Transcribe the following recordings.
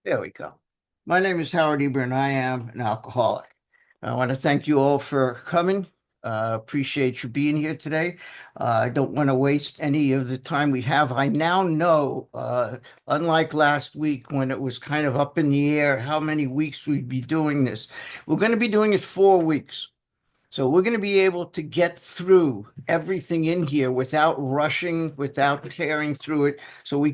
There we go. My name is Howard Eber, and I am an alcoholic. I want to thank you all for coming. Appreciate you being here today. I don't want to waste any of the time we have. I now know, unlike last week when it was kind of up in the air, how many weeks we'd be doing this. We're going to be doing it 4 weeks. So we're going to be able to get through everything in here without rushing, without tearing through it. So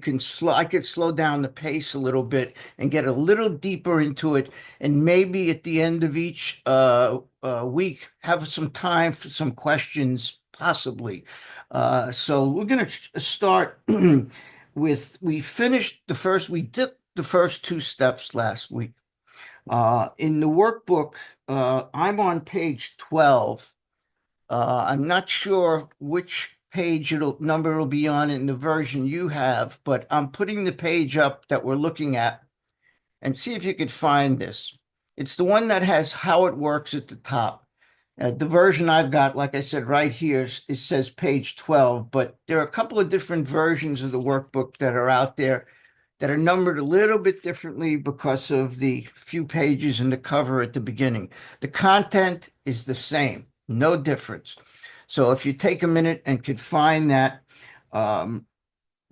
I could slow down the pace a little bit and get a little deeper into it. And maybe at the end of each week, have some time for some questions, possibly. So we're going to start we did the first two steps last week. In the workbook, I'm on page 12. I'm not sure which page it'll be on in the version you have, but I'm putting the page up that we're looking at and see if you could find this. It's the one that has how it works at the top. The version I've got, like I said, right here, it says page 12, but there are a couple of different versions of the workbook that are out there that are numbered a little bit differently because of the few pages in the cover at the beginning. The content is the same, no difference. So if you take a minute and could find that, um,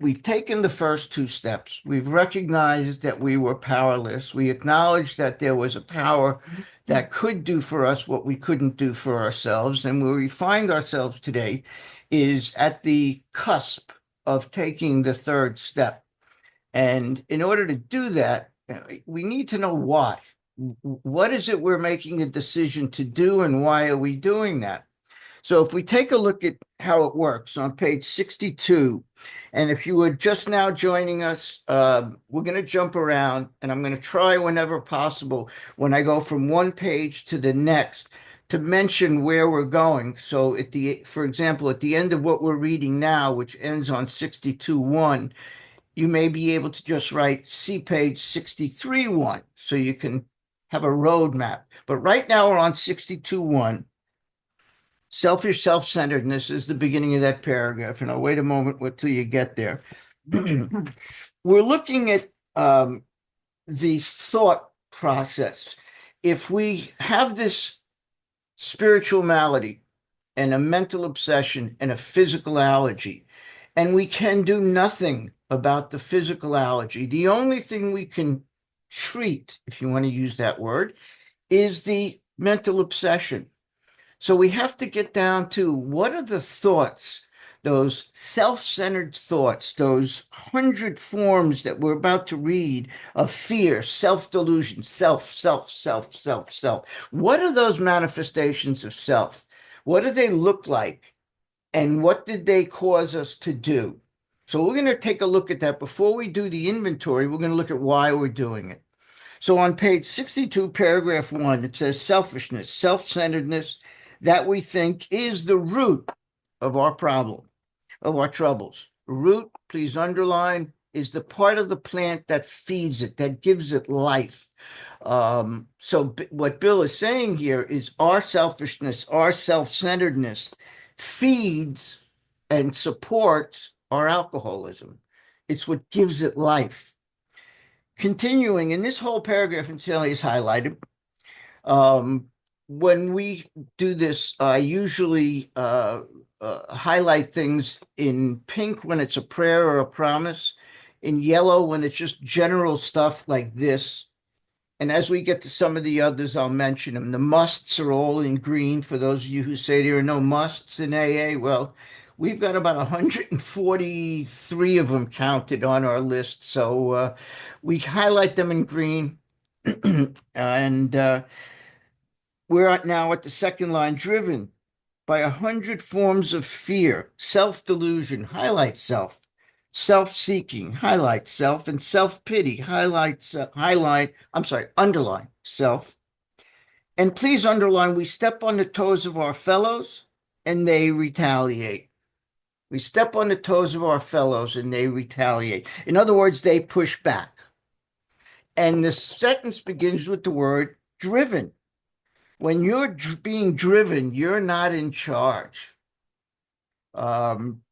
we've taken the first two steps. We've recognized that we were powerless. We acknowledged that there was a power that could do for us what we couldn't do for ourselves. And where we find ourselves today is at the cusp of taking the third step. And in order to do that, we need to know why. What is it we're making a decision to do, and why are we doing that? So if we take a look at how it works on page 62, and if you were just now joining us, we're going to jump around, and I'm going to try whenever possible when I go from one page to the next to mention where we're going. So for example, at the end of what we're reading now, which ends on 62:1, you may be able to just write see page 63:1 so you can have a roadmap. But right now we're on 62:1. Selfish self-centeredness is the beginning of that paragraph. And I'll wait a moment until you get there. We're looking at the thought process. If we have this spiritual malady and a mental obsession and a physical allergy, and we can do nothing about the physical allergy, the only thing we can treat, if you want to use that word, is the mental obsession. So we have to get down to what are the thoughts, those self-centered thoughts, those 100 forms that we're about to read of fear, self-delusion, self, self, self, self, self. What are those manifestations of self? What do they look like? And what did they cause us to do? So we're going to take a look at that. Before we do the inventory, we're going to look at why we're doing it. So on page 62, paragraph 1, it says selfishness, self-centeredness, that we think is the root of our problem, of our troubles. Root, please underline, is the part of the plant that feeds it, that gives it life. What Bill is saying here is our selfishness, our self-centeredness feeds and supports our alcoholism. It's what gives it life. Continuing in this whole paragraph until is highlighted. Um, when we do this, I usually highlight things in pink when it's a prayer or a promise, in yellow when it's just general stuff like this. And as we get to some of the others, I'll mention them. The musts are all in green for those of you who say there are no musts in AA. Well, we've got about 143 of them counted on our list. So we highlight them in green. And we're now at the second line, driven by 100 forms of fear, self-delusion, highlight self, self-seeking, highlight self, and self-pity, underline self. And please underline, we step on the toes of our fellows and they retaliate. We step on the toes of our fellows and they retaliate. In other words, they push back. And the sentence begins with the word driven. When you're being driven, you're not in charge. Um,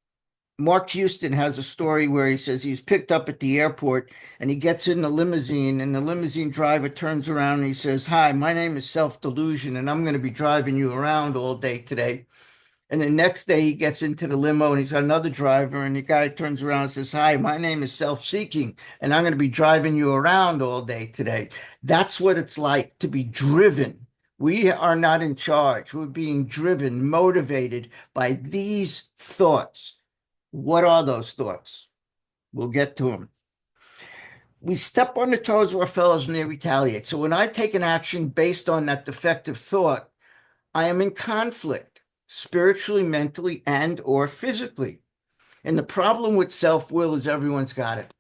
Mark Houston has a story where he says he's picked up at the airport and he gets in the limousine, and the limousine driver turns around and he says, "Hi, my name is Self-Delusion and I'm going to be driving you around all day today." And the next day he gets into the limo and he's got another driver, and the guy turns around and says, "Hi, my name is Self-Seeking and I'm going to be driving you around all day today." That's what it's like to be driven. We are not in charge. We're being driven, motivated by these thoughts. What are those thoughts? We'll get to them. We step on the toes of our fellows and they retaliate. So when I take an action based on that defective thought, I am in conflict, spiritually, mentally, and or physically. And the problem with self-will is everyone's got it.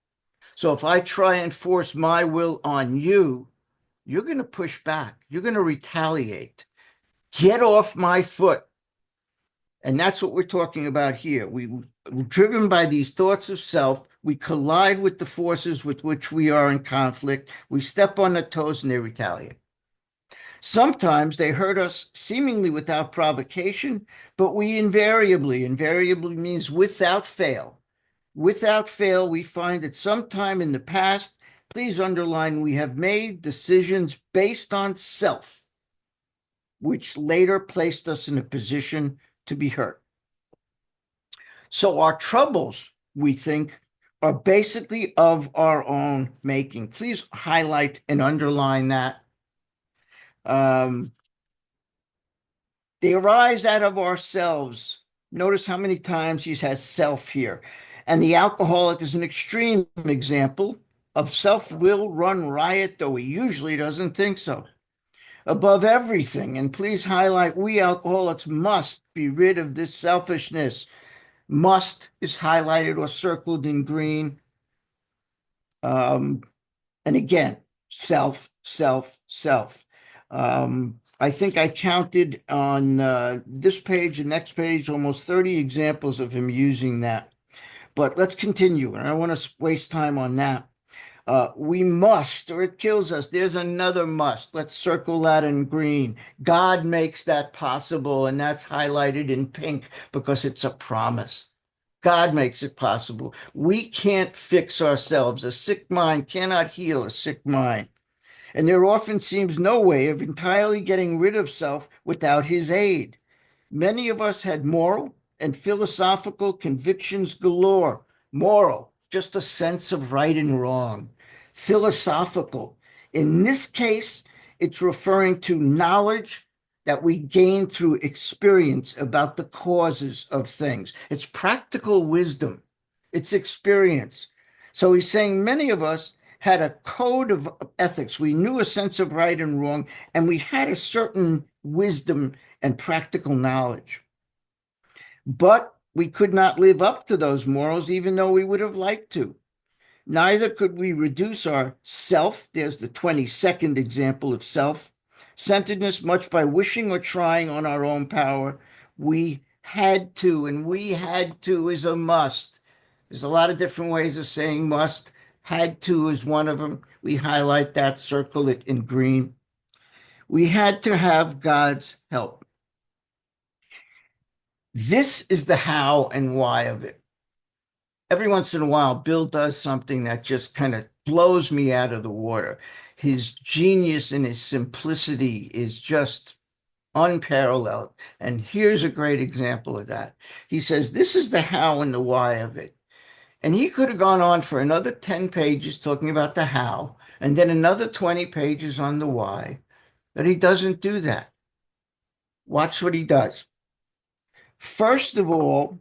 So if I try and force my will on you, you're going to push back. You're going to retaliate. Get off my foot. And that's what we're talking about here. We're driven by these thoughts of self. We collide with the forces with which we are in conflict. We step on the toes and they retaliate. Sometimes they hurt us seemingly without provocation, but we invariably means without fail, we find that sometime in the past, please underline, we have made decisions based on self, which later placed us in a position to be hurt. So our troubles, we think, are basically of our own making. Please highlight and underline that. They arise out of ourselves. Notice how many times he has self here. And the alcoholic is an extreme example of self-will run riot, though he usually doesn't think so. Above everything, and please highlight, we alcoholics must be rid of this selfishness. Must is highlighted or circled in green. And again, self, self, self. I think I counted on this page and next page almost 30 examples of him using that. But let's continue, and I don't want to waste time on that. We must, or it kills us. There's another must. Let's circle that in green. God makes that possible, and that's highlighted in pink because it's a promise. God makes it possible. We can't fix ourselves. A sick mind cannot heal a sick mind. And there often seems no way of entirely getting rid of self without his aid. Many of us had moral and philosophical convictions galore. Moral, just a sense of right and wrong. Philosophical, in this case, it's referring to knowledge that we gain through experience about the causes of things. It's practical wisdom. It's experience. So he's saying many of us had a code of ethics. We knew a sense of right and wrong, and we had a certain wisdom and practical knowledge. But we could not live up to those morals, even though we would have liked to. Neither could we reduce our self, there's the 22nd example of self-centeredness, much by wishing or trying on our own power. We had to, and we had to is a must. There's a lot of different ways of saying must. Had to is one of them. We highlight that, circle it in green. We had to have God's help. This is the how and why of it. Every once in a while, Bill does something that just kind of blows me out of the water. His genius and his simplicity is just unparalleled. And here's a great example of that. He says, this is the how and the why of it. And he could have gone on for another 10 pages talking about the how, and then another 20 pages on the why. But he doesn't do that. Watch what he does. First of all,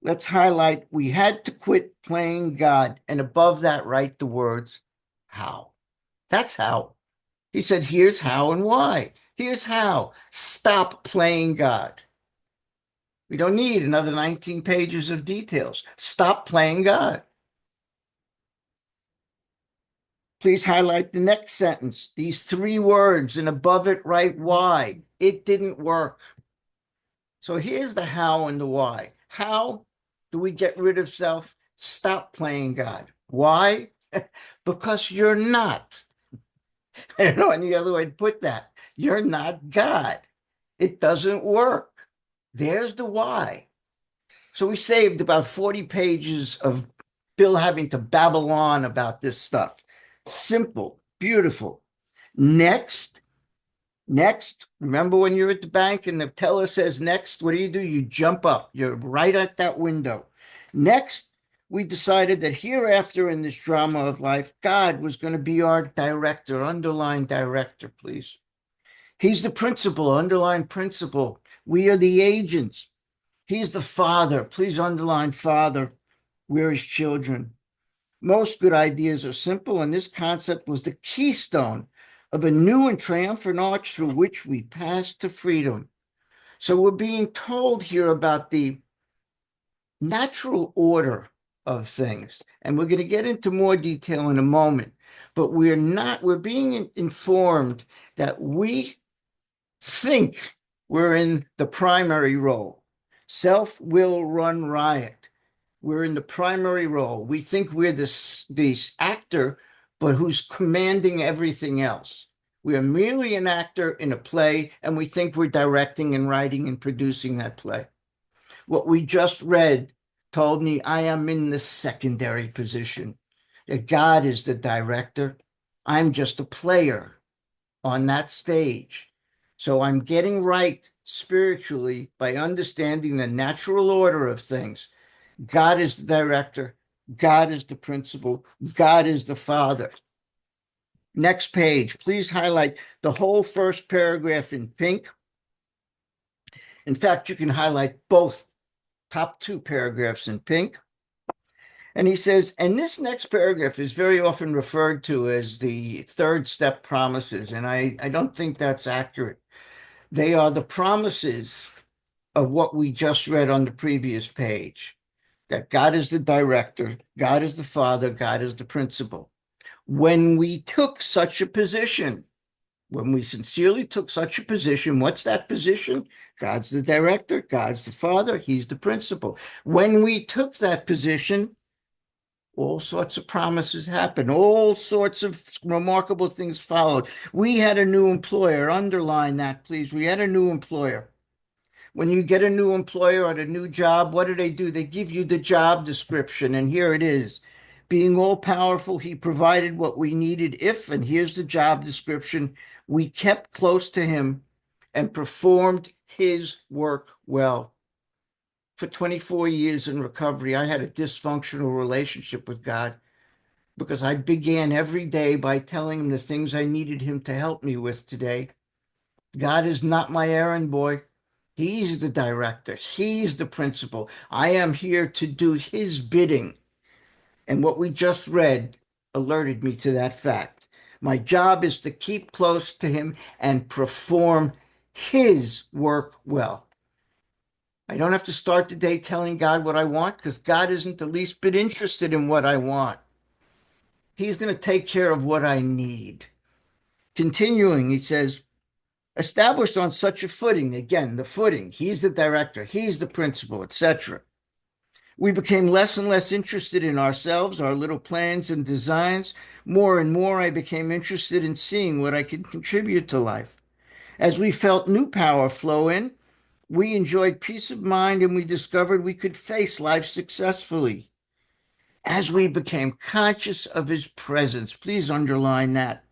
let's highlight, we had to quit playing God. And above that, write the words, how. That's how. He said, here's how and why. Here's how. Stop playing God. We don't need another 19 pages of details. Stop playing God. Please highlight the next sentence. These 3 words, and above it, write why. It didn't work. So here's the how and the why. How do we get rid of self? Stop playing God. Why? Because you're not. I don't know any other way to put that. You're not God. It doesn't work. There's the why. So we saved about 40 pages of Bill having to babble on about this stuff. Simple, beautiful. Next, next. Remember when you're at the bank and the teller says next, what do? You jump up. You're right at that window. Next, we decided that hereafter in this drama of life, God was going to be our director. Underline director, please. He's the principal, underline principal. We are the agents. He's the father. Please underline father. We're his children. Most good ideas are simple, and this concept was the keystone of a new and triumphant arch through which we pass to freedom. So we're being told here about the natural order of things, and we're going to get into more detail in a moment. But we're being informed that we think we're in the primary role. Self will run riot. We're in the primary role. We think we're this actor, but who's commanding everything else. We are merely an actor in a play, and we think we're directing and writing and producing that play. What we just read told me I am in the secondary position, that God is the director. I'm just a player on that stage. So I'm getting right spiritually by understanding the natural order of things. God is the director. God is the principal. God is the father. Next page, please highlight the whole first paragraph in pink. In fact, you can highlight both top two paragraphs in pink. And he says, and this next paragraph is very often referred to as the third step promises. And I don't think that's accurate. They are the promises of what we just read on the previous page, that God is the director, God is the father, God is the principal. When we took such a position, when we sincerely took such a position, what's that position? God's the director, God's the father, he's the principal. When we took that position, all sorts of promises happened. All sorts of remarkable things followed. We had a new employer. Underline that, please. We had a new employer. When you get a new employer at a new job, what do? They give you the job description, and here it is. Being all powerful, he provided what we needed if, and here's the job description, we kept close to him and performed his work well. For 24 years in recovery, I had a dysfunctional relationship with God because I began every day by telling him the things I needed him to help me with today. God is not my errand boy. He's the director. He's the principal. I am here to do his bidding. And what we just read alerted me to that fact. My job is to keep close to him and perform his work well. I don't have to start the day telling God what I want because God isn't the least bit interested in what I want. He's going to take care of what I need. Continuing, he says, established on such a footing, again, the footing, he's the director, he's the principal, etc. We became less and less interested in ourselves, our little plans and designs. More and more, I became interested in seeing what I could contribute to life. As we felt new power flow in, we enjoyed peace of mind and we discovered we could face life successfully. As we became conscious of his presence, please underline that.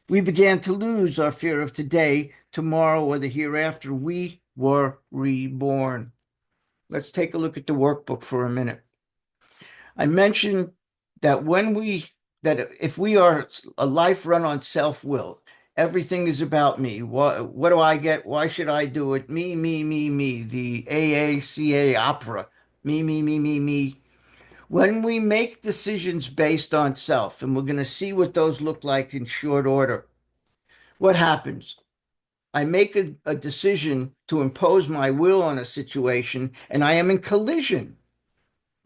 We began to lose our fear of today, tomorrow, or the hereafter. We were reborn. Let's take a look at the workbook for a minute. I mentioned that if we are a life run on self-will, everything is about me. What do I get? Why should I do it? Me, me, me, me. The AACA opera. Me, me, me, me, me. When we make decisions based on self, and we're going to see what those look like in short order, what happens? I make a decision to impose my will on a situation, and I am in collision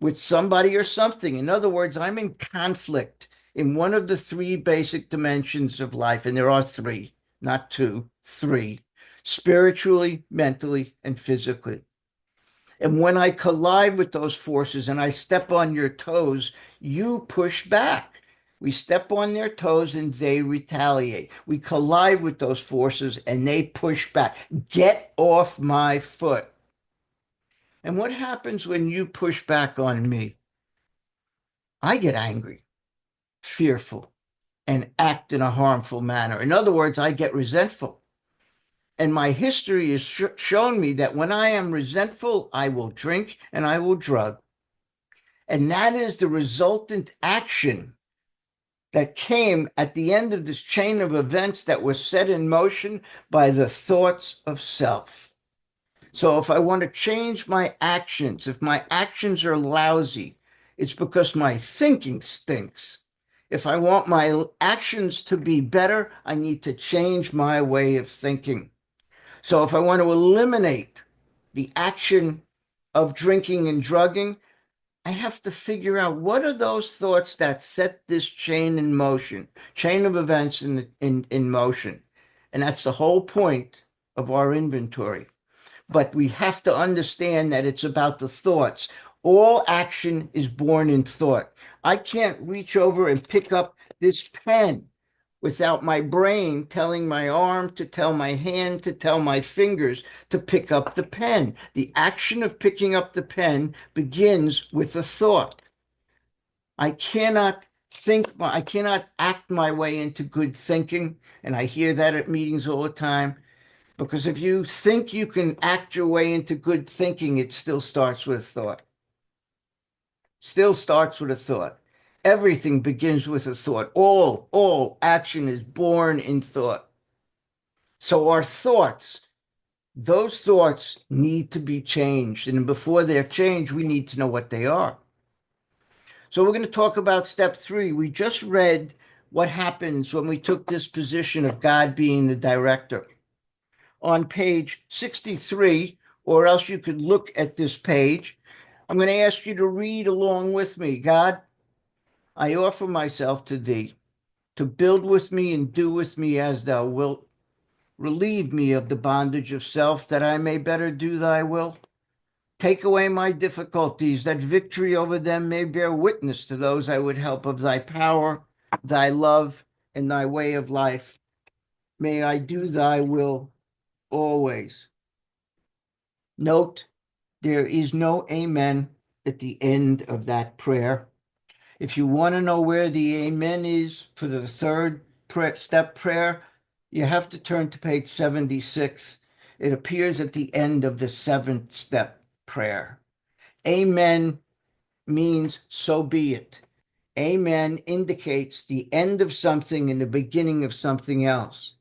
with somebody or something. In other words, I'm in conflict in one of the three basic dimensions of life, and there are three, not two, three, spiritually, mentally, and physically. And when I collide with those forces and I step on your toes, you push back. We step on their toes and they retaliate. We collide with those forces and they push back. Get off my foot. And what happens when you push back on me? I get angry, fearful, and act in a harmful manner. In other words, I get resentful. And my history has shown me that when I am resentful, I will drink and I will drug. And that is the resultant action that came at the end of this chain of events that was set in motion by the thoughts of self. So if I want to change my actions, if my actions are lousy, it's because my thinking stinks. If I want my actions to be better, I need to change my way of thinking. So if I want to eliminate the action of drinking and drugging, I have to figure out what are those thoughts that set this chain in motion, chain of events in motion. And that's the whole point of our inventory. But we have to understand that it's about the thoughts. All action is born in thought. I can't reach over and pick up this pen without my brain telling my arm to tell my hand to tell my fingers to pick up the pen. The action of picking up the pen begins with a thought. I cannot I cannot act my way into good thinking. And I hear that at meetings all the time. Because if you think you can act your way into good thinking, it still starts with a thought. Still starts with a thought. Everything begins with a thought. All action is born in thought. So our thoughts, those thoughts need to be changed. And before they're changed, we need to know what they are. So we're going to talk about step 3. We just read what happens when we took this position of God being the director. On page 63, or else you could look at this page, I'm going to ask you to read along with me. God, I offer myself to thee, to build with me and do with me as thou wilt. Relieve me of the bondage of self, that I may better do thy will. Take away my difficulties, that victory over them may bear witness to those I would help of thy power, thy love, and thy way of life. May I do thy will always. Note, there is no amen at the end of that prayer. If you want to know where the amen is for the third step prayer, you have to turn to page 76. It appears at the end of the 7th step prayer. Amen means so be it. Amen indicates the end of something and the beginning of something else.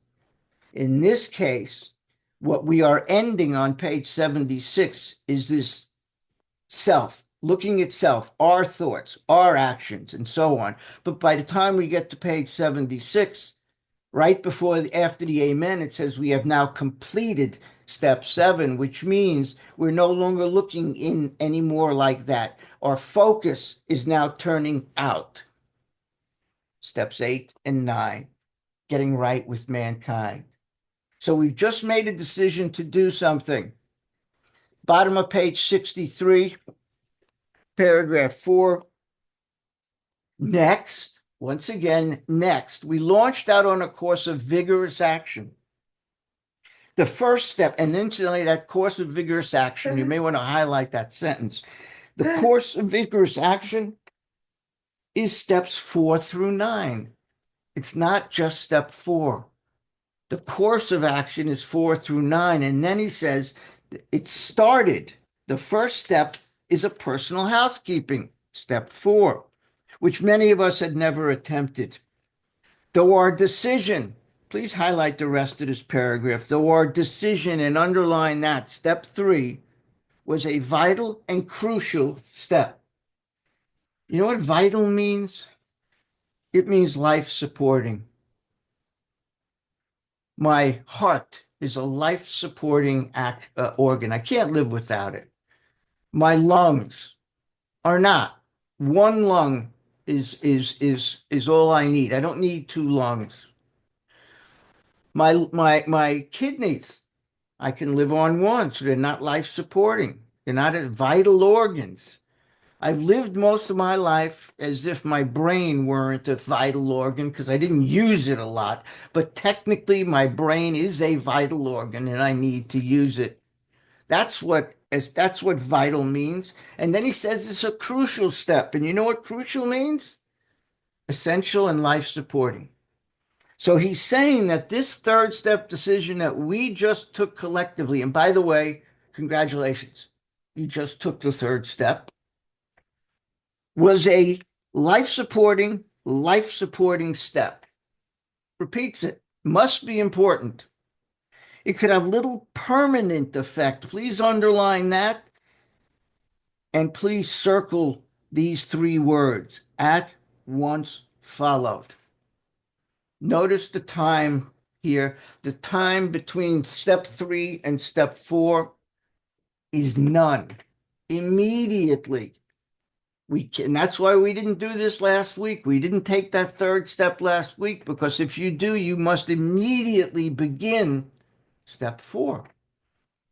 In this case, what we are ending on page 76 is this self, looking at self, our thoughts, our actions, and so on. But by the time we get to page 76, right after the amen, it says we have now completed step 7, which means we're no longer looking in anymore like that. Our focus is now turning out. Steps 8 and 9, getting right with mankind. So we've just made a decision to do something. Bottom of page 63, paragraph 4. Next, once again, next, we launched out on a course of vigorous action. The first step, and incidentally, that course of vigorous action, you may want to highlight that sentence. The course of vigorous action is steps 4 through 9. It's not just step 4. The course of action is 4 through 9. And then he says it started. The first step is a personal housekeeping, step 4, which many of us had never attempted. Though our decision, please highlight the rest of this paragraph, though our decision, and underline that, step 3, was a vital and crucial step. You know what vital means? It means life supporting. My heart is a life supporting organ. I can't live without it. My lungs are not. One lung is all I need. I don't need 2 lungs. My kidneys, I can live on one, so they're not life supporting. They're not vital organs. I've lived most of my life as if my brain weren't a vital organ because I didn't use it a lot. But technically, my brain is a vital organ and I need to use it. That's what as that's what vital means. And then he says it's a crucial step. And you know what crucial means? Essential and life supporting. So he's saying that this third step decision that we just took collectively, and by the way, congratulations, you just took the third step, was a life supporting step. Repeats it, must be important. It could have little permanent effect. Please underline that. And please circle these three words, at once followed. Notice the time here. The time between step 3 and step 4 is none. Immediately. That's why we didn't do this last week. We didn't take that third step last week, because if you do, you must immediately begin step 4.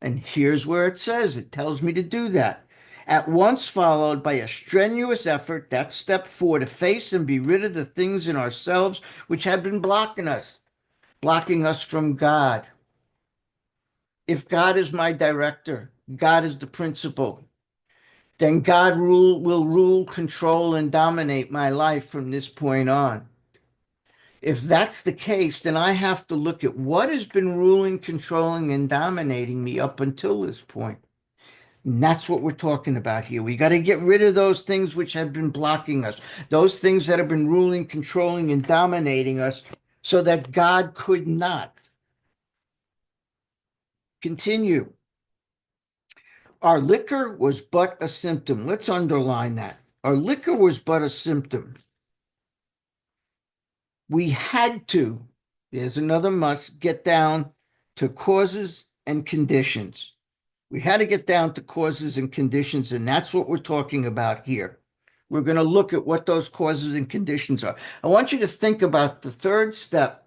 And here's where it says, it tells me to do that. At once followed by a strenuous effort, that's step 4, to face and be rid of the things in ourselves which have been blocking us from God. If God is my director, God is the principal, then God will rule, control, and dominate my life from this point on. If that's the case, then I have to look at what has been ruling, controlling, and dominating me up until this point. And that's what we're talking about here. We got to get rid of those things which have been blocking us, those things that have been ruling, controlling, and dominating us, so that God could not. Continue. Our liquor was but a symptom. Let's underline that. Our liquor was but a symptom. We had to, there's another must, get down to causes and conditions. We had to get down to causes and conditions, and that's what we're talking about here. We're going to look at what those causes and conditions are. I want you to think about the third step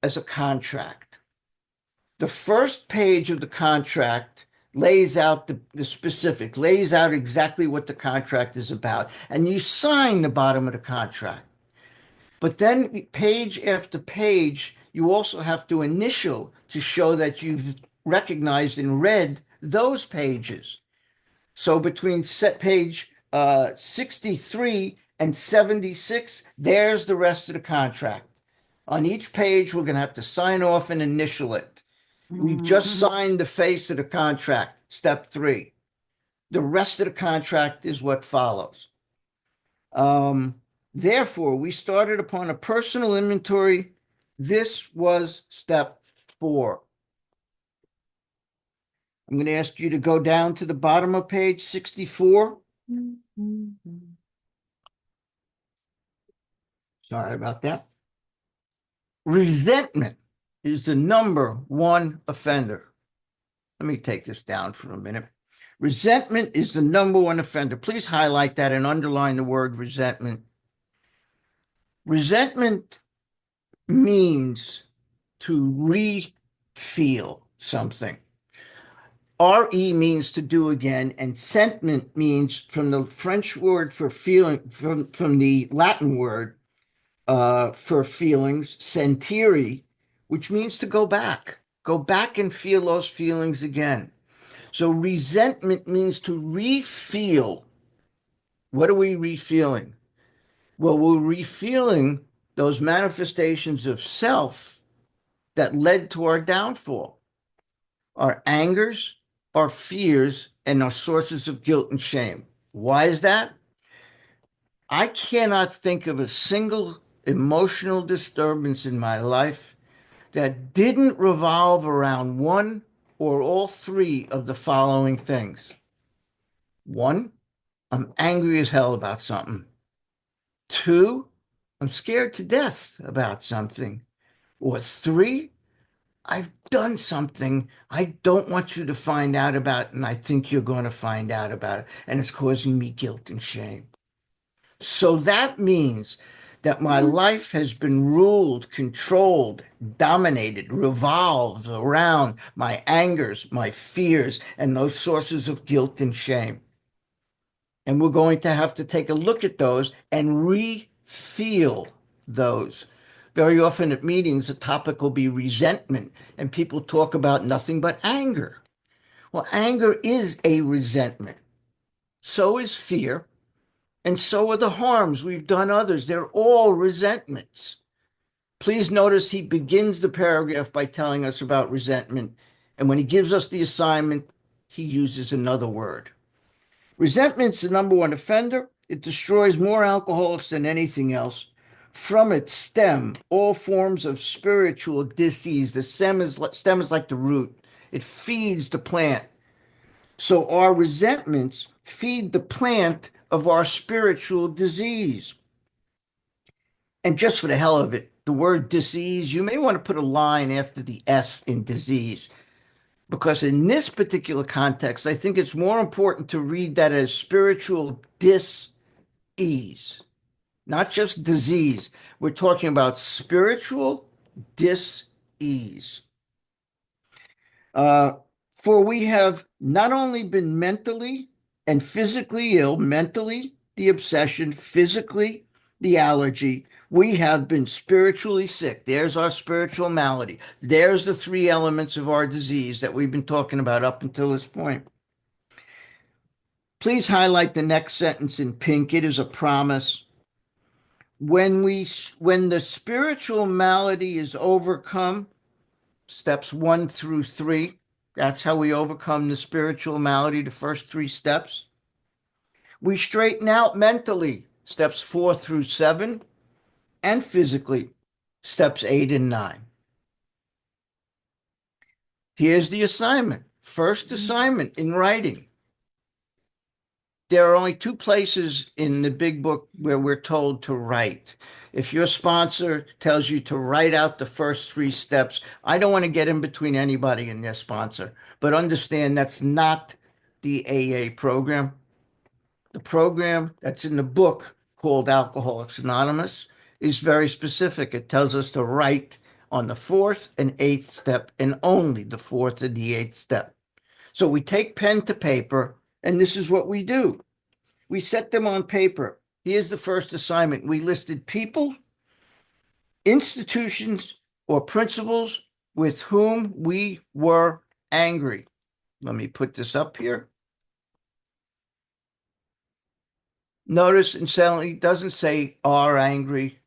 as a contract. The first page of the contract lays out the specifics, lays out exactly what the contract is about, and you sign the bottom of the contract. But then page after page, you also have to initial to show that you've recognized and read those pages. So between page 63 and 76, there's the rest of the contract. On each page, we're going to have to sign off and initial it. We've just signed the face of the contract, step 3. The rest of the contract is what follows. Therefore, we started upon a personal inventory. This was step 4. I'm going to ask you to go down to the bottom of page 64. Sorry about that. Resentment is the number 1 offender. Let me take this down for a minute. Resentment is the number 1 offender. Please highlight that and underline the word resentment. Resentment means to re-feel something. RE means to do again, and sentiment means, from the French word for feeling, from the Latin word for feelings, sentire, which means to go back and feel those feelings again. So resentment means to re-feel. What are we re-feeling? Well, we're re-feeling those manifestations of self that led to our downfall, our angers, our fears, and our sources of guilt and shame. Why is that? I cannot think of a single emotional disturbance in my life that didn't revolve around one or all 3 of the following things. 1, I'm angry as hell about something. 2, I'm scared to death about something. Or 3, I've done something I don't want you to find out about, and I think you're going to find out about it, and it's causing me guilt and shame. So that means that my life has been ruled, controlled, dominated, revolves around my angers, my fears, and those sources of guilt and shame. And we're going to have to take a look at those and re-feel those. Very often at meetings, the topic will be resentment, and people talk about nothing but anger. Well, anger is a resentment. So is fear, and so are the harms we've done others. They're all resentments. Please notice he begins the paragraph by telling us about resentment, and when he gives us the assignment, he uses another word. Resentment's the number one offender. It destroys more alcoholics than anything else. From its stem, all forms of spiritual disease. The stem is like the root. It feeds the plant. So our resentments feed the plant of our spiritual disease. And just for the hell of it, the word disease, you may want to put a line after the S in disease, because in this particular context, I think it's more important to read that as spiritual dis-ease, not just disease. We're talking about spiritual dis-ease. Uh, for we have not only been mentally and physically ill, mentally, the obsession, physically, the allergy, we have been spiritually sick. There's our spiritual malady. There's the three elements of our disease that we've been talking about up until this point. Please highlight the next sentence in pink. It is a promise. When the spiritual malady is overcome, steps 1 through 3. That's how we overcome the spiritual malady, the first 3 steps. We straighten out mentally, steps 4 through 7, and physically, steps 8 and 9. Here's the assignment. First assignment in writing. There are only 2 places in the big book where we're told to write. If your sponsor tells you to write out the first 3 steps, I don't want to get in between anybody and their sponsor, but understand that's not the AA program. The program that's in the book called Alcoholics Anonymous is very specific. It tells us to write on the 4th and 8th step, and only the 4th and the 8th step. So we take pen to paper, and this is what we do. We set them on paper. Here's the first assignment. We listed people, institutions, or principles with whom we were angry. Let me put this up here. Notice it doesn't say are angry.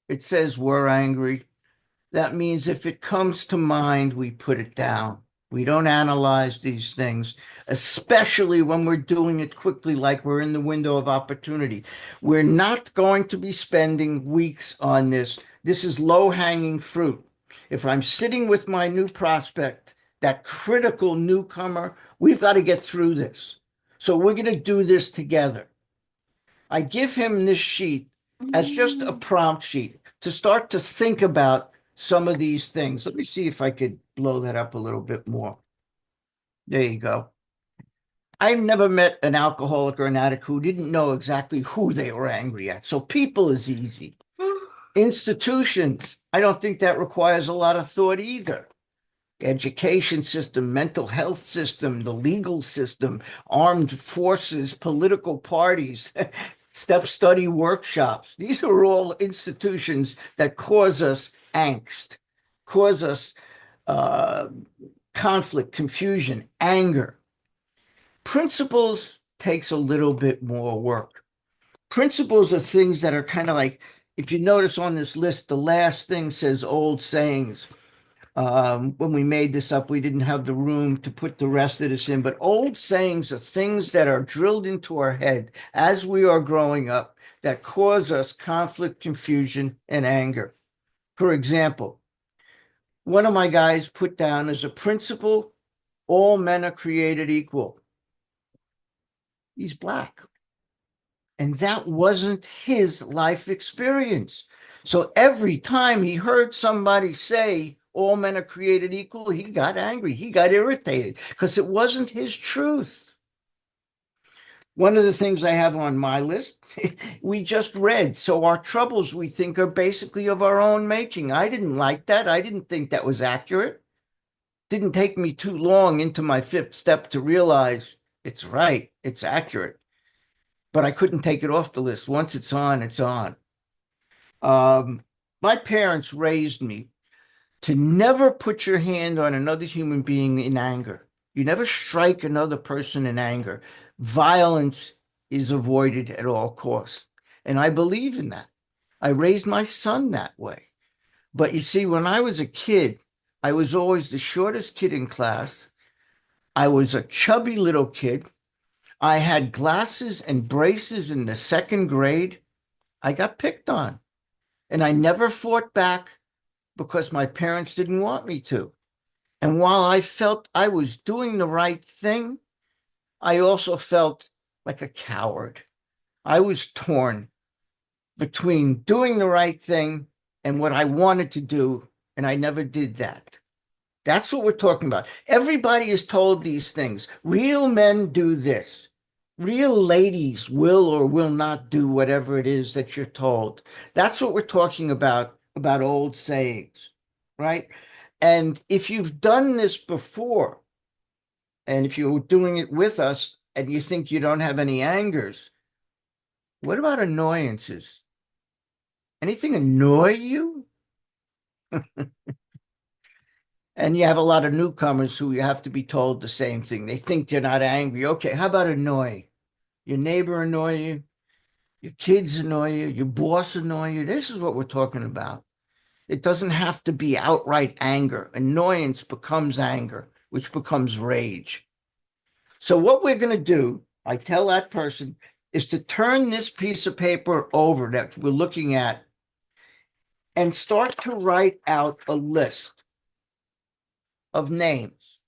It says we're angry. That means if it comes to mind, we put it down. We don't analyze these things, especially when we're doing it quickly, like we're in the window of opportunity. We're not going to be spending weeks on this. This is low-hanging fruit. If I'm sitting with my new prospect, that critical newcomer, we've got to get through this. So we're going to do this together. I give him this sheet as just a prompt sheet to start to think about some of these things. Let me see if I could blow that up a little bit more. There you go. I've never met an alcoholic or an addict who didn't know exactly who they were angry at. So people is easy. Institutions, I don't think that requires a lot of thought either. Education system, mental health system, the legal system, armed forces, political parties, step study workshops. These are all institutions that cause us angst, cause us conflict, confusion, anger. Principles takes a little bit more work. Principles are things that are kind of like, if you notice on this list, the last thing says old sayings. When we made this up, we didn't have the room to put the rest of this in, but old sayings are things that are drilled into our head as we are growing up that cause us conflict, confusion, and anger. For example, one of my guys put down as a principle, all men are created equal. He's Black. And that wasn't his life experience. So every time he heard somebody say, all men are created equal, he got angry. He got irritated because it wasn't his truth. One of the things I have on my list, we just read. So our troubles, we think, are basically of our own making. I didn't like that. I didn't think that was accurate. Didn't take me too long into my 5th step to realize it's right. It's accurate. But I couldn't take it off the list. Once it's on, it's on. My parents raised me to never put your hand on another human being in anger. You never strike another person in anger. Violence is avoided at all costs. And I believe in that. I raised my son that way. But you see, when I was a kid, I was always the shortest kid in class. I was a chubby little kid. I had glasses and braces in the second grade. I got picked on. And I never fought back because my parents didn't want me to. And while I felt I was doing the right thing, I also felt like a coward. I was torn between doing the right thing and what I wanted to do, and I never did that. That's what we're talking about. Everybody is told these things. Real men do this. Real ladies will or will not do whatever it is that you're told. That's what we're talking about old sayings, right? And if you've done this before, and if you're doing it with us and you think you don't have any angers, what about annoyances? Anything annoy you? And you have a lot of newcomers who you have to be told the same thing. They think they're not angry. Okay, how about annoy? Your neighbor annoy you? Your kids annoy you? Your boss annoy you? This is what we're talking about. It doesn't have to be outright anger. Annoyance becomes anger, which becomes rage. So what we're going to do, I tell that person, is to turn this piece of paper over that we're looking at and start to write out a list of names.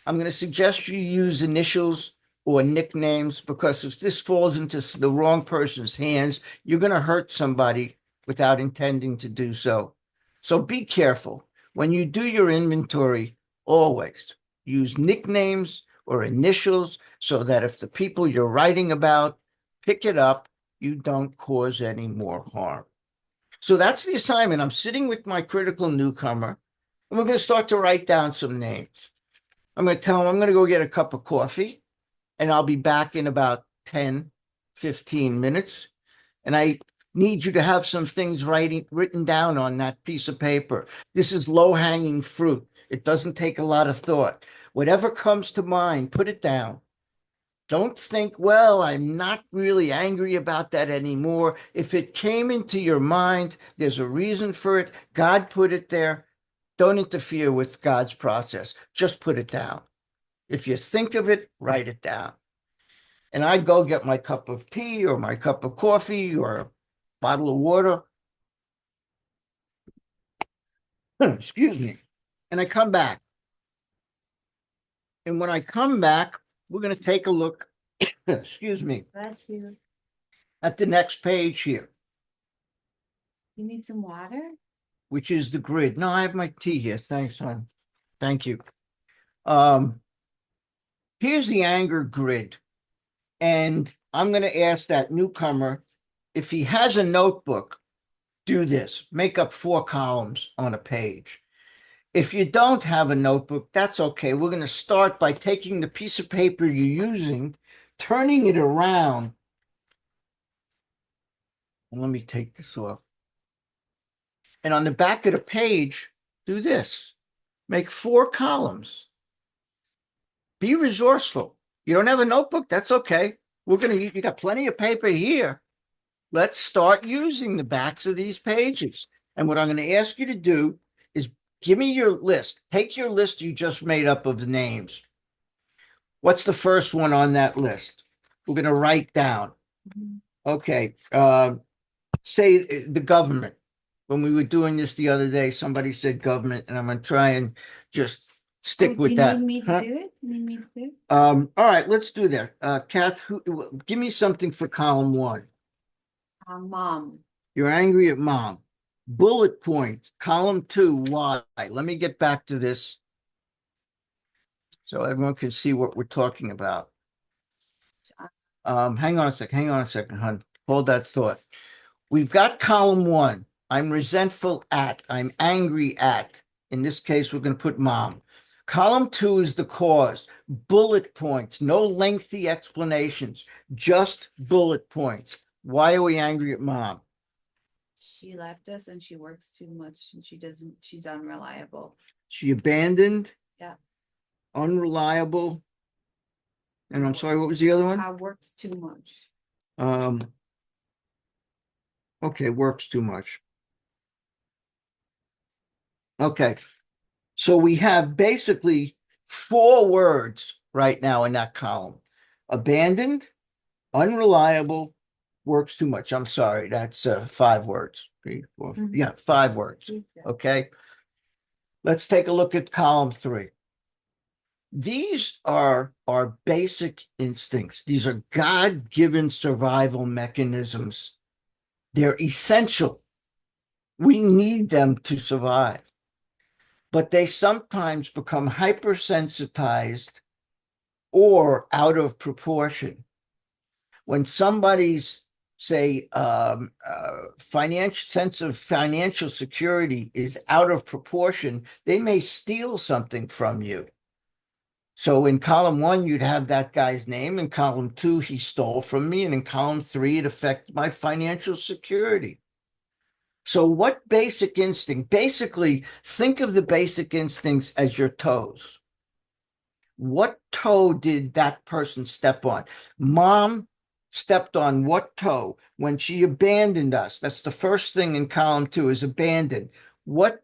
I'm going to suggest you use initials or nicknames because if this falls into the wrong person's hands, you're going to hurt somebody without intending to do so. So be careful. When you do your inventory, always use nicknames or initials so that if the people you're writing about pick it up, you don't cause any more harm. So that's the assignment. I'm sitting with my critical newcomer, and we're going to start to write down some names. I'm going to tell him I'm going to go get a cup of coffee, and I'll be back in about 10, 15 minutes. And I need you to have some things written down on that piece of paper. This is low-hanging fruit. It doesn't take a lot of thought. Whatever comes to mind, put it down. Don't think, well, I'm not really angry about that anymore. If it came into your mind, there's a reason for it. God put it there. Don't interfere with God's process. Just put it down. If you think of it, write it down. And I'd go get my cup of tea or my cup of coffee or a bottle of water. Excuse me. And I come back. And when I come back, we're going to take a look, excuse me, Bless you. at the next page here, You need some water? which is the grid. No, I have my tea here. Thanks, hon. Thank you. Um, Here's the anger grid. And I'm going to ask that newcomer if he has a notebook, do this. Make up 4 columns on a page. If you don't have a notebook, that's okay. We're going to start by taking the piece of paper you're using, turning it around. And let me take this off. And on the back of the page, do this. Make 4 columns. Be resourceful. You don't have a notebook? That's okay. You got plenty of paper here. Let's start using the backs of these pages. And what I'm going to ask you to do is give me your list. Take your list you just made up of the names. What's the first one on that list? We're going to write down. Okay. Say the government. When we were doing this the other day, somebody said government, and I'm going to try and just stick with that. Do you need me to do it? You need me to do it? All right, let's do that. Kath, give me something for column 1. Mom. You're angry at mom. Bullet points, column 2, why? Let me get back to this so everyone can see what we're talking about. Hang on a second, hon. Hold that thought. We've got column 1. I'm resentful at, I'm angry at. In this case, we're going to put mom. Column 2 is the cause. Bullet points, no lengthy explanations, just bullet points. Why are we angry at mom? She left us and she works too much and she's unreliable. She abandoned? Yeah. unreliable. And I'm sorry, what was the other one? Works too much. Okay, works too much. Okay, so we have basically 4 words right now in that column. Abandoned, unreliable, works too much. I'm sorry, that's 5 words. 3, 4, yeah, 5 words. Okay. Let's take a look at column 3. These are our basic instincts. These are God-given survival mechanisms. They're essential. We need them to survive. But they sometimes become hypersensitized or out of proportion. When somebody's, say, financial sense of financial security is out of proportion, they may steal something from you. So in column 1, you'd have that guy's name. In column 2, he stole from me. And in column 3, it affected my financial security. So what basic instinct? Basically, think of the basic instincts as your toes. What toe did that person step on? Mom stepped on what toe when she abandoned us? That's the first thing in column 2 is abandoned. What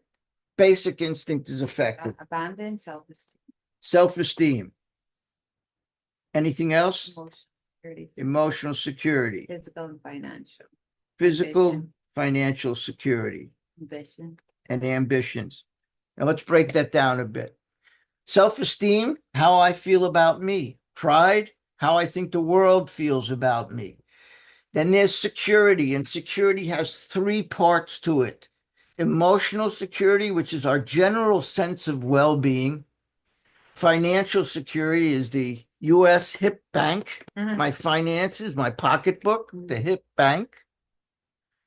basic instinct is affected? Abandon, self-esteem. Self-esteem. Anything else? Emotional security. Emotional security. Physical and financial. Physical, Ambition. financial security. Ambition. And ambitions. Now let's break that down a bit. Self-esteem, how I feel about me. Pride, how I think the world feels about me. Then there's security, and security has 3 parts to it. Emotional security, which is our general sense of well-being. Financial security is the U.S. HIP bank, my finances, my pocketbook, the HIP bank.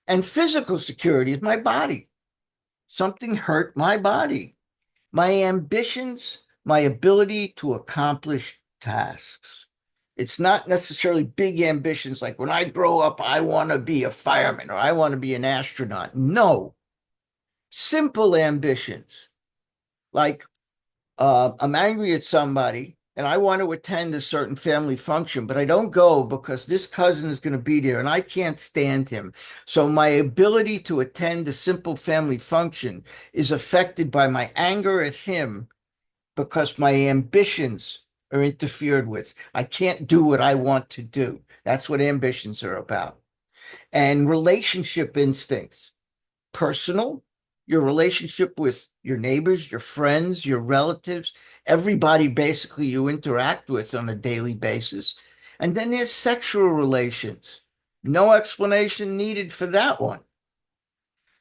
And physical security is my body. Something hurt my body. My ambitions, my ability to accomplish tasks. It's not necessarily big ambitions like when I grow up, I want to be a fireman or I want to be an astronaut. No, simple ambitions like I'm angry at somebody and I want to attend a certain family function, but I don't go because this cousin is going to be there and I can't stand him. So my ability to attend a simple family function is affected by my anger at him because my ambitions are interfered with. I can't do what I want to do. That's what ambitions are about. And relationship instincts, personal, your relationship with your neighbors, your friends, your relatives, everybody basically you interact with on a daily basis. And then there's sexual relations. No explanation needed for that one.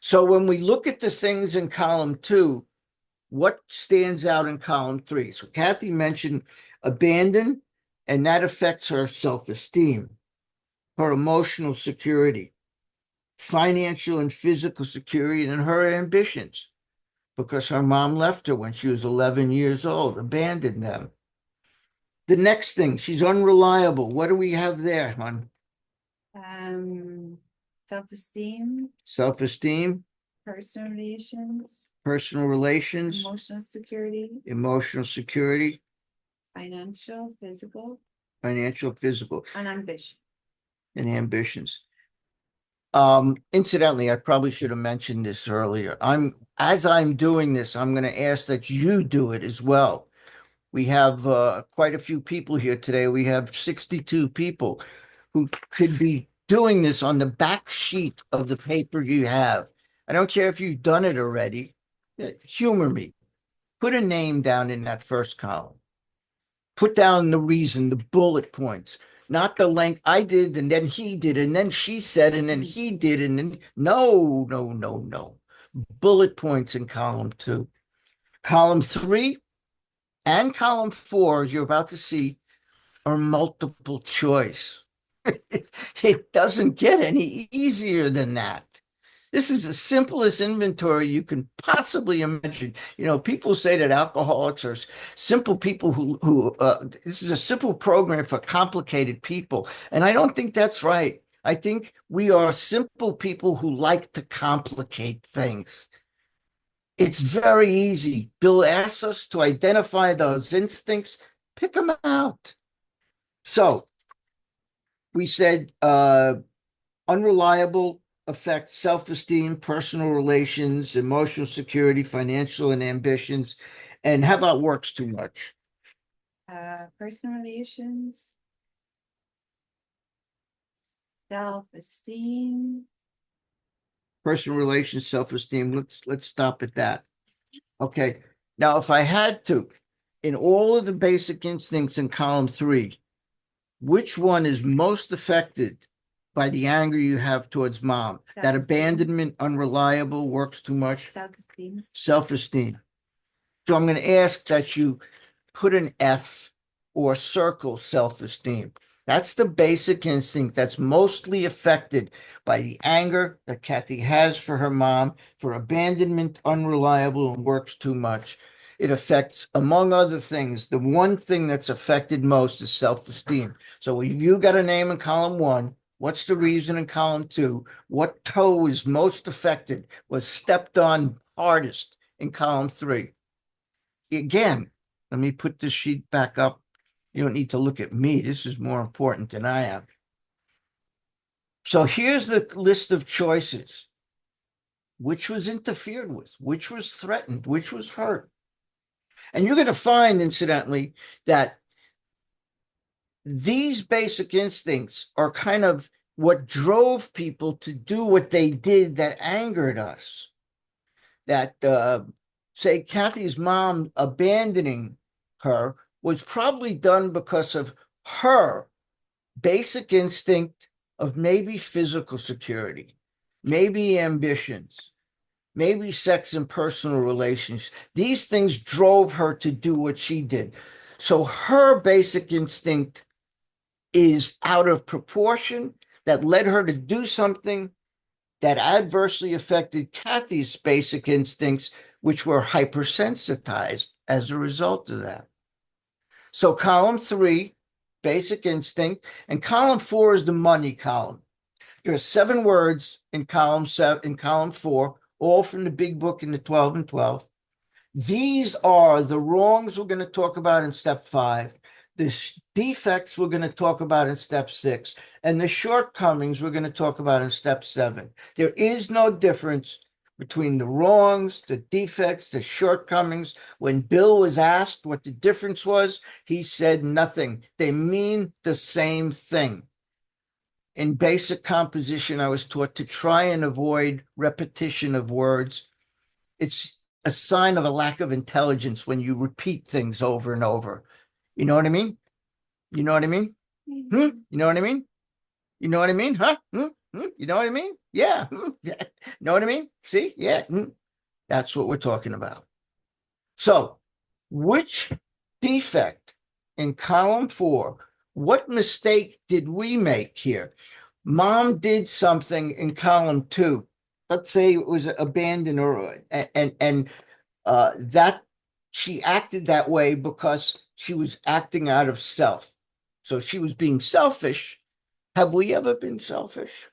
So when we look at the things in column 2, what stands out in column 3? So Kathy mentioned abandon, and that affects her self-esteem, her emotional security, financial and physical security, and her ambitions, because her mom left her when she was 11 years old, abandoned them. The next thing, she's unreliable. What do we have there, hon? Self-esteem, Self-esteem, personal relations, personal relations, emotional security, financial, physical, and ambition. and ambitions. Incidentally, I probably should have mentioned this earlier. As I'm doing this, I'm going to ask that you do it as well. We have quite a few people here today. We have 62 people who could be doing this on the back sheet of the paper you have. I don't care if you've done it already. Humor me. Put a name down in that first column. Put down the reason, the bullet points, not the length. I did, and then he did, and then she said, and then he did, and then no, no, no, no. Bullet points in column 2. Column 3 and column 4, as you're about to see, are multiple choice. It doesn't get any easier than that. This is the simplest inventory you can possibly imagine. You know, people say that alcoholics are simple people who this is a simple program for complicated people. And I don't think that's right. I think we are simple people who like to complicate things. It's very easy. Bill asks us to identify those instincts, pick them out. So we said unreliable affects self-esteem, personal relations, emotional security, financial and ambitions. And how about works too much? Personal relations. Self-esteem. Personal relations, self-esteem. Let's stop at that. Okay. Now, if I had to, in all of the basic instincts in column 3, which one is most affected by the anger you have towards mom? That abandonment, unreliable, works too much? Self-esteem. Self-esteem. So I'm going to ask that you put an F or circle self-esteem. That's the basic instinct that's mostly affected by the anger that Kathy has for her mom, for abandonment, unreliable, and works too much. It affects, among other things, the one thing that's affected most is self-esteem. So you got a name in column 1. What's the reason in column 2? What toe is most affected, was stepped on hardest in column 3? Again, let me put this sheet back up. You don't need to look at me. This is more important than I am. So here's the list of choices. Which was interfered with, which was threatened, which was hurt. And you're going to find, incidentally, that these basic instincts are kind of what drove people to do what they did that angered us. That, say, Kathy's mom abandoning her was probably done because of her basic instinct of maybe physical security, maybe ambitions, maybe sex and personal relations. These things drove her to do what she did. So her basic instinct is out of proportion that led her to do something that adversely affected Kathy's basic instincts, which were hypersensitized as a result of that. So column 3, basic instinct, and column 4 is the money column. There are 7 words in column 4, all from the big book in the 12 and 12. These are the wrongs we're going to talk about in step 5, the defects we're going to talk about in step 6, and the shortcomings we're going to talk about in step 7. There is no difference between the wrongs, the defects, the shortcomings. When Bill was asked what the difference was, he said nothing. They mean the same thing. In basic composition, I was taught to try and avoid repetition of words. It's a sign of a lack of intelligence when you repeat things over and over. You know what I mean? You know what I mean? You know what I mean? You know what I mean? Huh? You know what I mean? Yeah. Yeah. Know what I mean? See? Yeah. That's what we're talking about. So, which defect in column 4, what mistake did we make here? Mom did something in column 2. Let's say it was abandoned or and that she acted that way because she was acting out of self. So she was being selfish. Have we ever been selfish?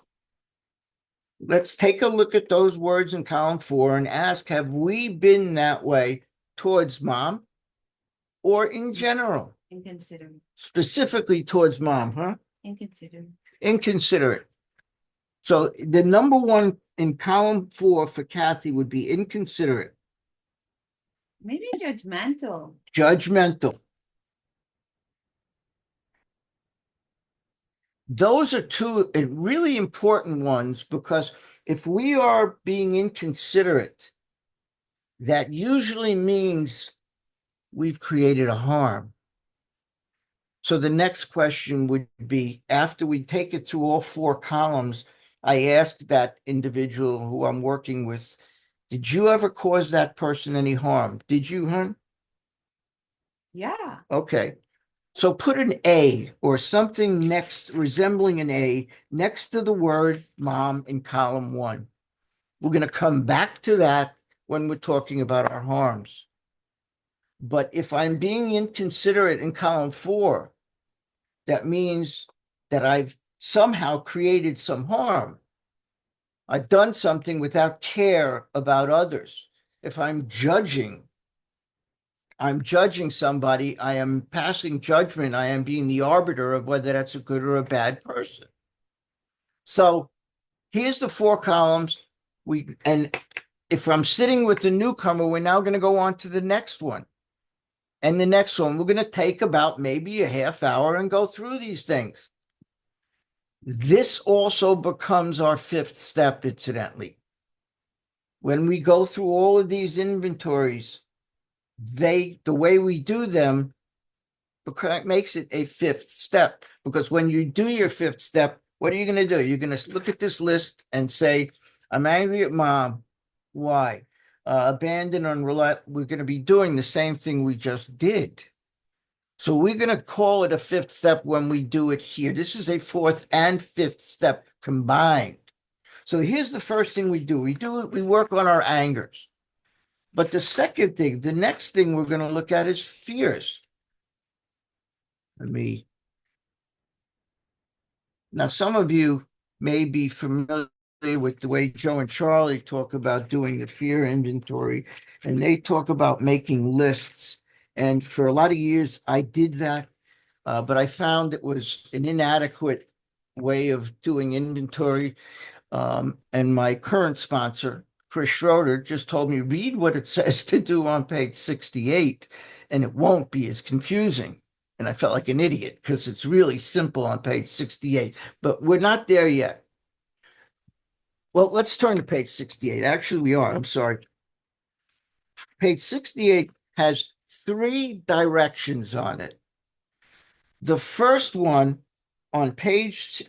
Let's take a look at those words in column 4 and ask, have we been that way towards mom or in general? Inconsiderate. Specifically towards mom, huh? Inconsiderate. Inconsiderate. So the number 1 in column 4 for Kathy would be inconsiderate. Maybe judgmental. Judgmental. Those are 2 really important ones, because if we are being inconsiderate, that usually means we've created a harm. So the next question would be, after we take it through all 4 columns, I asked that individual who I'm working with, did you ever cause that person any harm? Did you, hon? Yeah. Okay. So put an A or something next, resembling an A, next to the word mom in column 1. We're going to come back to that when we're talking about our harms. But if I'm being inconsiderate in column 4, that means that I've somehow created some harm. I've done something without care about others. If I'm judging somebody, I am passing judgment, I am being the arbiter of whether that's a good or a bad person. So here's the 4 columns. And if I'm sitting with the newcomer, we're now going to go on to the next one. And the next one, we're going to take about maybe a half hour and go through these things. This also becomes our 5th step, incidentally. When we go through all of these inventories, the way we do them makes it a 5th step. Because when you do your 5th step, what are you going to do? You're going to look at this list and say, I'm angry at mom. Why? Abandoned, unreliable. We're going to be doing the same thing we just did. So we're going to call it a 5th step when we do it here. This is a 4th and 5th step combined. So here's the first thing we do. We work on our angers. But the next thing we're going to look at is fears. Now, some of you may be familiar with the way Joe and Charlie talk about doing the fear inventory, and they talk about making lists. And for a lot of years, I did that, but I found it was an inadequate way of doing inventory. And my current sponsor, Chris Schroeder, just told me, read what it says to do on page 68, and it won't be as confusing. And I felt like an idiot because it's really simple on page 68, but we're not there yet. Well, let's turn to page 68. Actually, we are. I'm sorry. Page 68 has 3 directions on it. The first one on page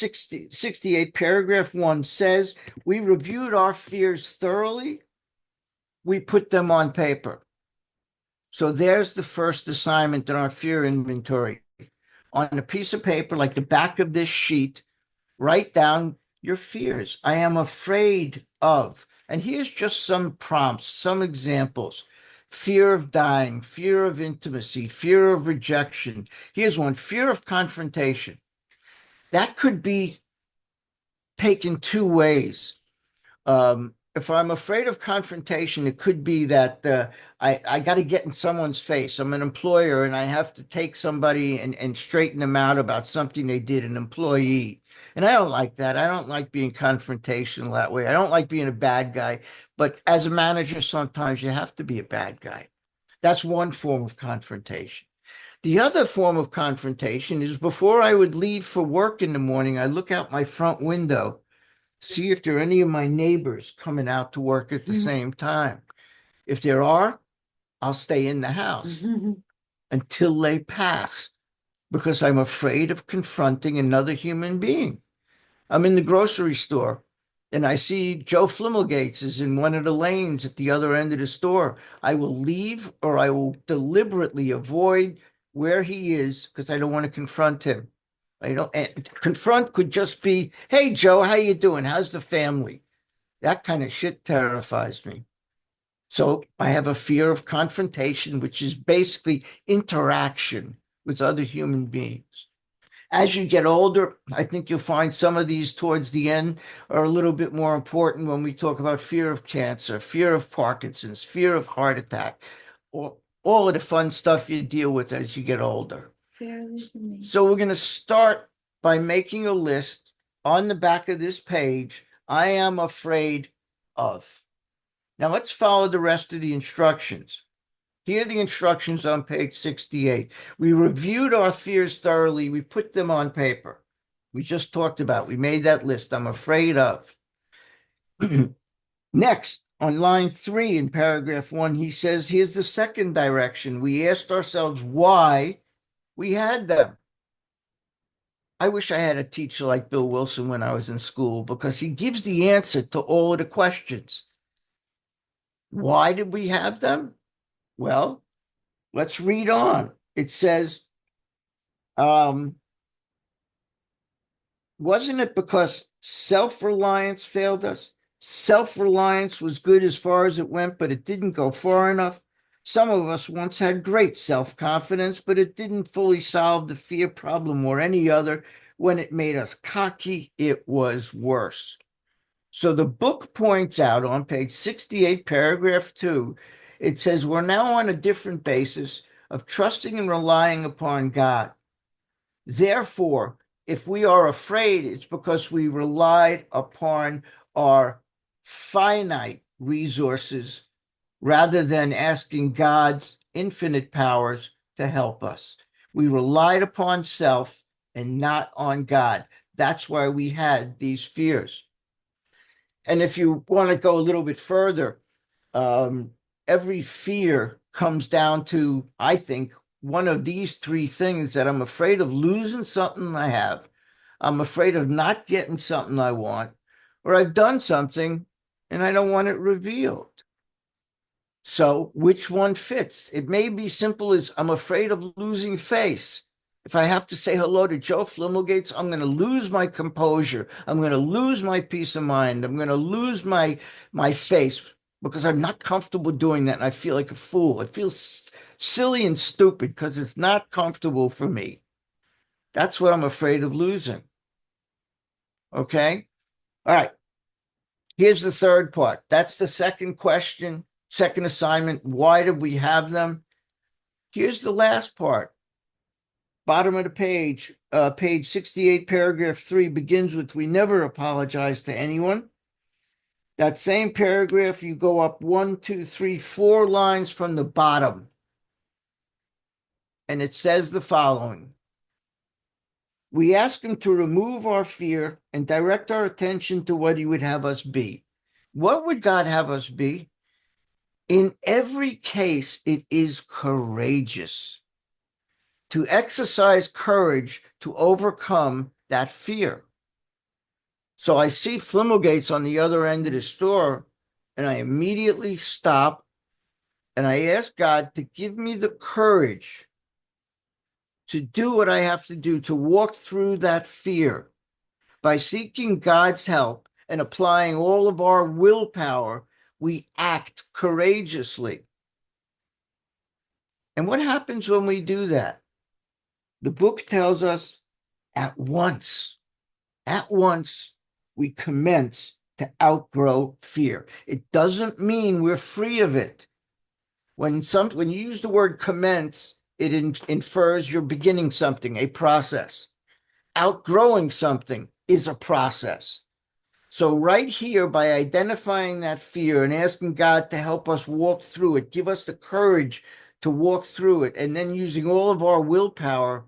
68, paragraph 1 says, we reviewed our fears thoroughly. We put them on paper. So there's the first assignment in our fear inventory. On a piece of paper, like the back of this sheet, write down your fears. I am afraid of, and here's just some prompts, some examples. Fear of dying, fear of intimacy, fear of rejection. Here's one, fear of confrontation. That could be taken 2 ways. If I'm afraid of confrontation, it could be that I got to get in someone's face. I'm an employer and I have to take somebody and straighten them out about something they did, an employee. And I don't like that. I don't like being confrontational that way. I don't like being a bad guy. But as a manager, sometimes you have to be a bad guy. That's one form of confrontation. The other form of confrontation is before I would leave for work in the morning, I look out my front window, see if there are any of my neighbors coming out to work at the same time. If there are, I'll stay in the house until they pass because I'm afraid of confronting another human being. I'm in the grocery store and I see Joe Flimmelgates is in one of the lanes at the other end of the store. I will leave or I will deliberately avoid where he is because I don't want to confront him. I don't confront could just be, hey Joe, how you doing? How's the family? That kind of shit terrifies me. So I have a fear of confrontation, which is basically interaction with other human beings. As you get older, I think you'll find some of these towards the end are a little bit more important when we talk about fear of cancer, fear of Parkinson's, fear of heart attack, or all of the fun stuff you deal with as you get older. So we're going to start by making a list on the back of this page. I am afraid of. Now let's follow the rest of the instructions. Here are the instructions on page 68. We reviewed our fears thoroughly. We put them on paper. We just talked about, we made that list. I'm afraid of. Next, on line 3 in paragraph 1, he says, here's the second direction. We asked ourselves why we had them. I wish I had a teacher like Bill Wilson when I was in school because he gives the answer to all of the questions. Why did we have them? Well, let's read on. It says, wasn't it because self-reliance failed us? Self-reliance was good as far as it went, but it didn't go far enough. Some of us once had great self-confidence, but it didn't fully solve the fear problem or any other. When it made us cocky, it was worse. So the book points out on page 68, paragraph 2, it says we're now on a different basis of trusting and relying upon God. Therefore, if we are afraid, it's because we relied upon our finite resources rather than asking God's infinite powers to help us. We relied upon self and not on God. That's why we had these fears. And if you want to go a little bit further, every fear comes down to, I think, one of these three things: that I'm afraid of losing something I have, I'm afraid of not getting something I want, or I've done something and I don't want it revealed. So which one fits? It may be simple as I'm afraid of losing face. If I have to say hello to Joe Flimmelgates, I'm going to lose my composure. I'm going to lose my peace of mind. I'm going to lose my face because I'm not comfortable doing that. And I feel like a fool. It feels silly and stupid because it's not comfortable for me. That's what I'm afraid of losing. Okay. All right. Here's the third part. That's the second question, second assignment. Why did we have them? Here's the last part. Bottom of the page, page 68, paragraph 3 begins with, we never apologize to anyone. That same paragraph, you go up 1, 2, 3, 4 lines from the bottom. And it says the following. We ask him to remove our fear and direct our attention to what he would have us be. What would God have us be? In every case, it is courageous. To exercise courage to overcome that fear. So I see Flimmelgates on the other end of the store, and I immediately stop and I ask God to give me the courage to do what I have to do to walk through that fear. By seeking God's help and applying all of our willpower, we act courageously. And what happens when we do that? The book tells us at once, we commence to outgrow fear. It doesn't mean we're free of it. When you use the word commence, it infers you're beginning something, a process. Outgrowing something is a process. So right here, by identifying that fear and asking God to help us walk through it, give us the courage to walk through it, and then using all of our willpower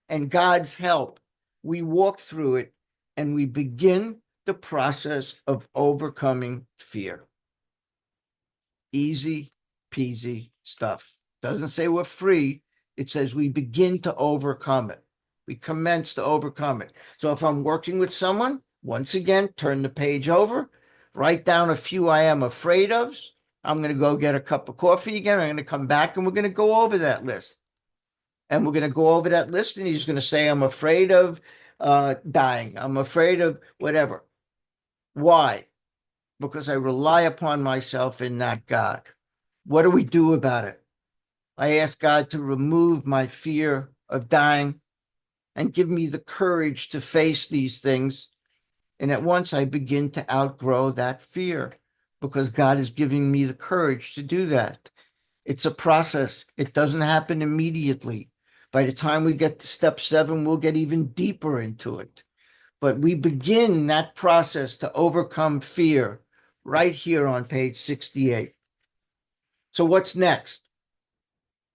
and God's help, we walk through it and we begin the process of overcoming fear. Easy peasy stuff. Doesn't say we're free. It says we begin to overcome it. We commence to overcome it. So if I'm working with someone, once again, turn the page over, write down a few I am afraid of. I'm going to go get a cup of coffee again. I'm going to come back and we're going to go over that list. And we're going to go over that list and he's going to say, I'm afraid of dying. I'm afraid of whatever. Why? Because I rely upon myself and not God. What do we do about it? I ask God to remove my fear of dying and give me the courage to face these things. And at once I begin to outgrow that fear because God is giving me the courage to do that. It's a process. It doesn't happen immediately. By the time we get to step 7, we'll get even deeper into it. But we begin that process to overcome fear right here on page 68. So what's next?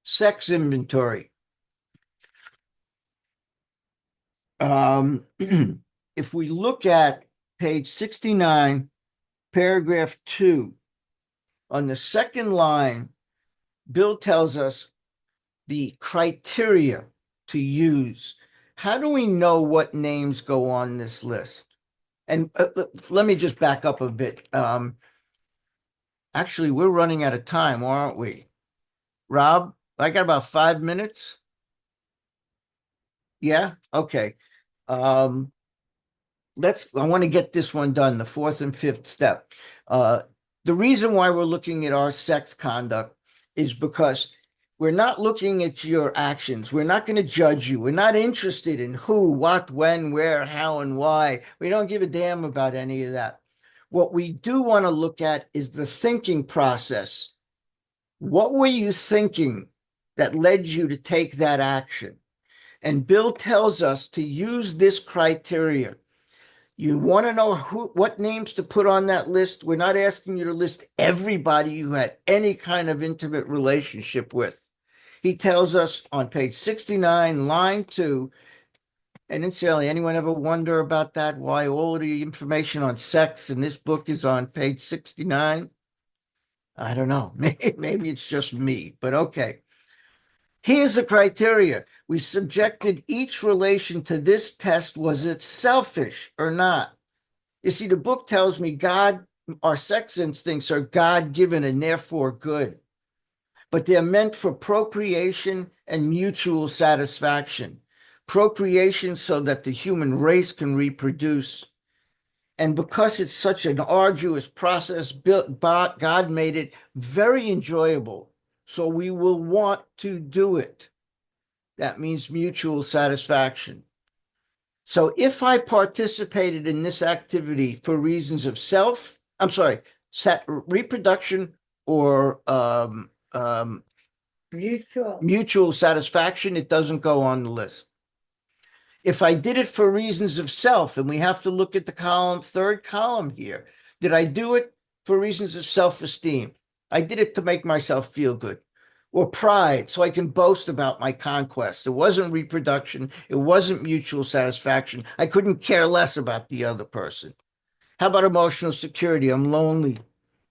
Sex inventory. If we look at page 69, paragraph 2, on the second line, Bill tells us the criteria to use. How do we know what names go on this list? And let me just back up a bit. Actually, we're running out of time, aren't we? Rob, I got about 5 minutes. Yeah, okay. Um, I want to get this one done, the 4th and 5th step. The reason why we're looking at our sex conduct is because we're not looking at your actions. We're not going to judge you. We're not interested in who, what, when, where, how, and why. We don't give a damn about any of that. What we do want to look at is the thinking process. What were you thinking that led you to take that action? And Bill tells us to use this criteria. You want to know what names to put on that list? We're not asking you to list everybody you had any kind of intimate relationship with. He tells us on page 69, line 2, and incidentally, anyone ever wonder about that? Why all of the information on sex in this book is on page 69? I don't know. Maybe it's just me, but okay. Here's the criteria. We subjected each relation to this test. Was it selfish or not? You see, the book tells me our sex instincts are God-given and therefore good, but they're meant for procreation and mutual satisfaction. Procreation so that the human race can reproduce. And because it's such an arduous process, God made it very enjoyable. So we will want to do it. That means mutual satisfaction. So if I participated in this activity for reasons of reproduction or Mutual. mutual satisfaction, it doesn't go on the list. If I did it for reasons of self, and we have to look at the third column here, did I do it for reasons of self-esteem? I did it to make myself feel good. Or pride, so I can boast about my conquest. It wasn't reproduction. It wasn't mutual satisfaction. I couldn't care less about the other person. How about emotional security? I'm lonely.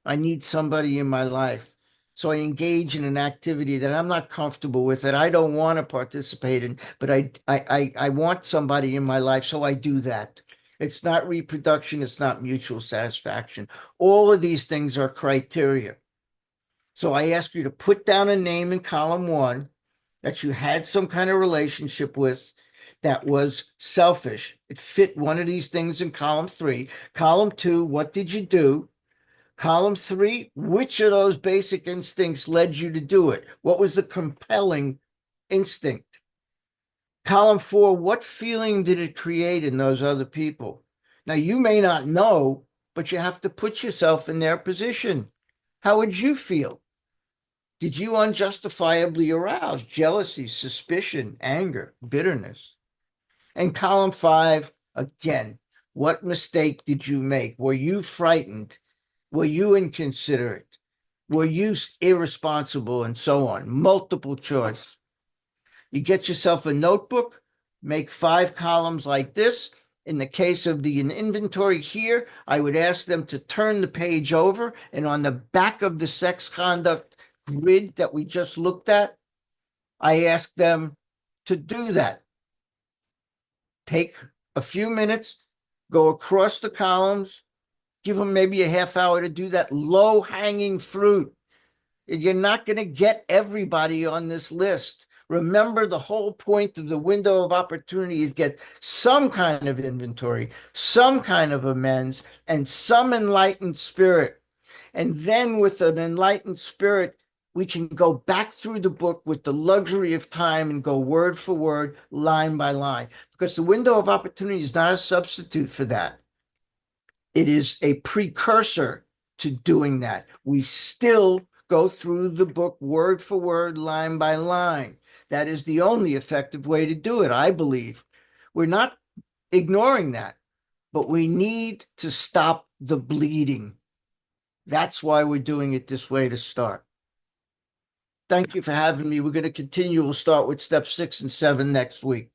I need somebody in my life. So I engage in an activity that I'm not comfortable with, that I don't want to participate in, but I want somebody in my life, so I do that. It's not reproduction. It's not mutual satisfaction. All of these things are criteria. So I ask you to put down a name in column 1 that you had some kind of relationship with that was selfish. It fit one of these things in column 3. Column 2, what did you do? Column 3, which of those basic instincts led you to do it? What was the compelling instinct? Column 4, what feeling did it create in those other people? Now, you may not know, but you have to put yourself in their position. How would you feel? Did you unjustifiably arouse jealousy, suspicion, anger, bitterness? And column 5, again, what mistake did you make? Were you frightened? Were you inconsiderate? Were you irresponsible? And so on. Multiple choice. You get yourself a notebook, make 5 columns like this. In the case of the inventory here, I would ask them to turn the page over, and on the back of the sex conduct grid that we just looked at, I ask them to do that. Take a few minutes, go across the columns, give them maybe a half hour to do that low-hanging fruit. You're not going to get everybody on this list. Remember, the whole point of the window of opportunity is get some kind of inventory, some kind of amends, and some enlightened spirit. And then with an enlightened spirit, we can go back through the book with the luxury of time and go word for word, line by line, because the window of opportunity is not a substitute for that. It is a precursor to doing that. We still go through the book word for word, line by line. That is the only effective way to do it, I believe. We're not ignoring that, but we need to stop the bleeding. That's why we're doing it this way to start. Thank you for having me. We're going to continue. We'll start with step 6 and 7 next week.